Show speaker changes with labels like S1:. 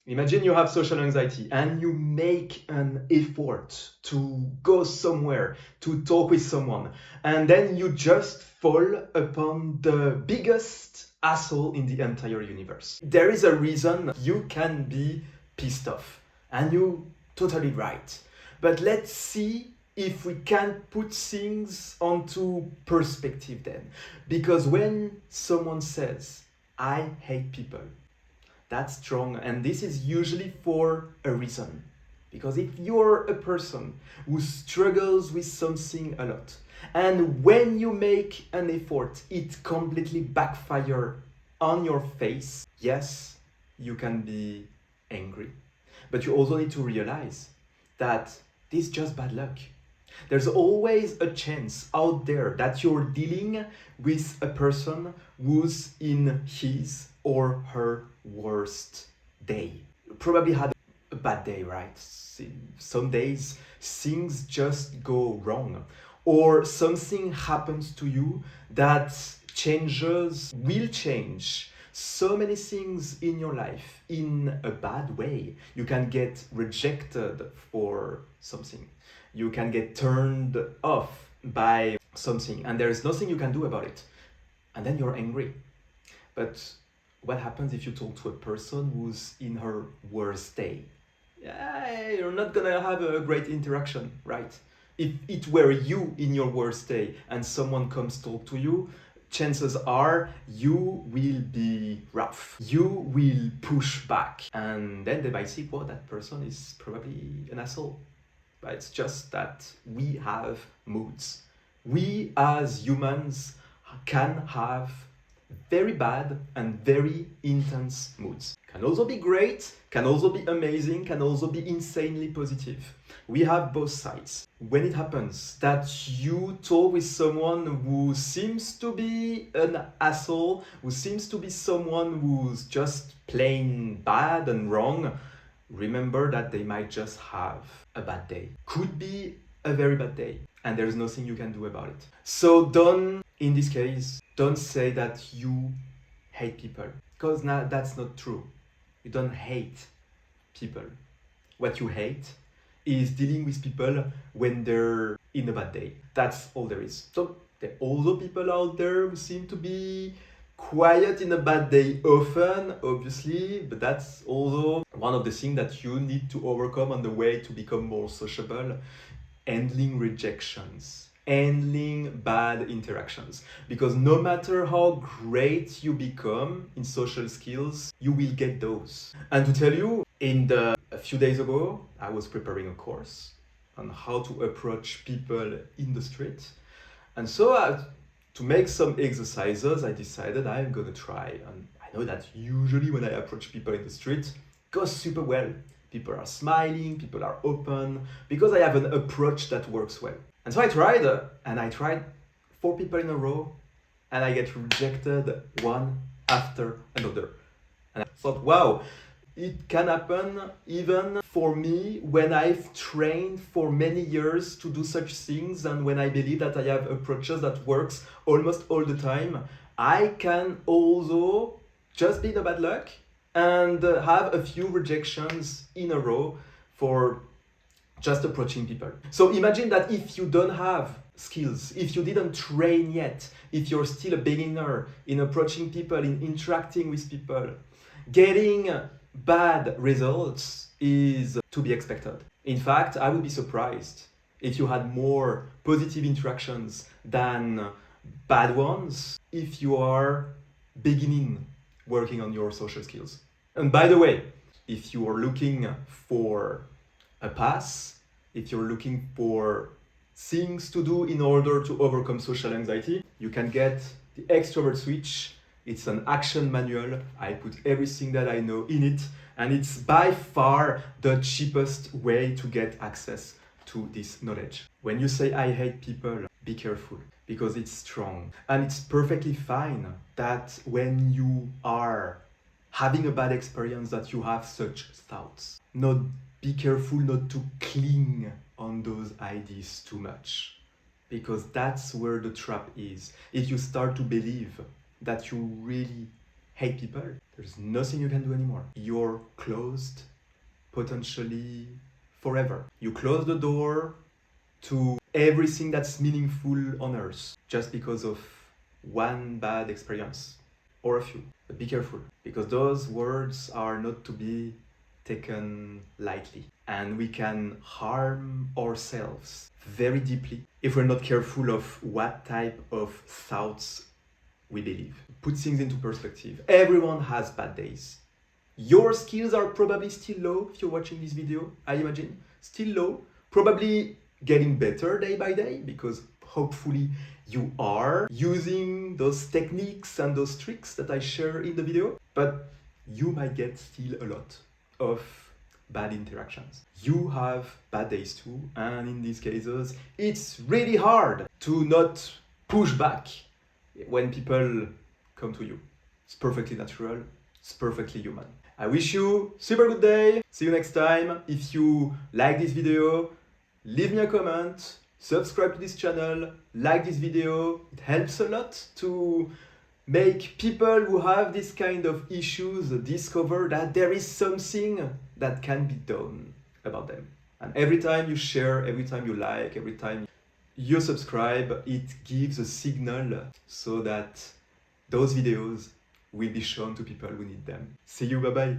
S1: Imagine you have social anxiety and you make an effort to go somewhere, to talk with someone, and then you just fall upon the biggest asshole in the entire universe. There is a reason you can be pissed off, and you're totally right. But let's see if we can put things onto perspective then. Because when someone says, I hate people, that's strong, and this is usually for a reason. Because if you're a person who struggles with something a lot, and when you make an effort, it completely backfires on your face, yes, you can be angry. But you also need to realize that this is just bad luck. There's always a chance out there that you're dealing with a person who's in his or her worst day. You probably had a bad day, right? Some days things just go wrong, or something happens to you that will change so many things in your life in a bad way. You can get rejected for something. You can get turned off by something, and there's nothing you can do about it. And then you're angry. But what happens if you talk to a person who's in her worst day? Yeah, you're not gonna have a great interaction, right? If it were you in your worst day and someone comes talk to you, chances are you will be rough. You will push back. And then they might think, well, that person is probably an asshole. But it's just that we have moods. We as humans can have very bad and very intense moods. Can also be great, can also be amazing, can also be insanely positive. We have both sides. When it happens that you talk with someone who seems to be an asshole, who seems to be someone who's just plain bad and wrong, remember that they might just have a bad day. Could be a very bad day, and there's nothing you can do about it. So in this case, don't say that you hate people, because that's not true. You don't hate people. What you hate is dealing with people when they're in a bad day. That's all there is. So there are also people out there who seem to be quiet in a bad day often, obviously, but that's also one of the things that you need to overcome on the way to become more sociable. Handling rejections, handling bad interactions. Because no matter how great you become in social skills, you will get those. And to tell you, a few days ago, I was preparing a course on how to approach people in the street. And so to make some exercises, I decided I'm gonna try. And I know that usually when I approach people in the street, it goes super well. People are smiling, people are open, because I have an approach that works well. And so I tried 4 people in a row, and I get rejected one after another. And I thought, wow, it can happen even for me when I've trained for many years to do such things, and when I believe that I have approaches that works almost all the time. I can also just be the bad luck and have a few rejections in a row for just approaching people. So imagine that if you don't have skills, if you didn't train yet, if you're still a beginner in approaching people, in interacting with people, getting bad results is to be expected. In fact, I would be surprised if you had more positive interactions than bad ones if you are beginning working on your social skills. And by the way, if you are looking for a pass, if you're looking for things to do in order to overcome social anxiety, you can get the Extrovert Switch. It's an action manual. I put everything that I know in it, and it's by far the cheapest way to get access to this knowledge. When you say I hate people, be careful, because it's strong. And it's perfectly fine that when you are having a bad experience that you have such thoughts. Be careful not to cling on those ideas too much, because that's where the trap is. If you start to believe that you really hate people, there's nothing you can do anymore. You're closed, potentially forever. You close the door to everything that's meaningful on earth just because of one bad experience or a few. But be careful, because those words are not to be taken lightly, and we can harm ourselves very deeply if we're not careful of what type of thoughts we believe. Put things into perspective. Everyone has bad days. Your skills are probably still low if you're watching this video, I imagine. Still low. Probably getting better day by day, because hopefully you are using those techniques and those tricks that I share in the video. But you might get still a lot of bad interactions. You have bad days too, and in these cases, it's really hard to not push back when people come to you. It's perfectly natural, it's perfectly human. I wish you a super good day. See you next time. If you like this video, leave me a comment, subscribe to this channel, like this video. It helps a lot to make people who have this kind of issues discover that there is something that can be done about them. And every time you share, every time you like, every time you subscribe, it gives a signal so that those videos will be shown to people who need them. See you, bye bye.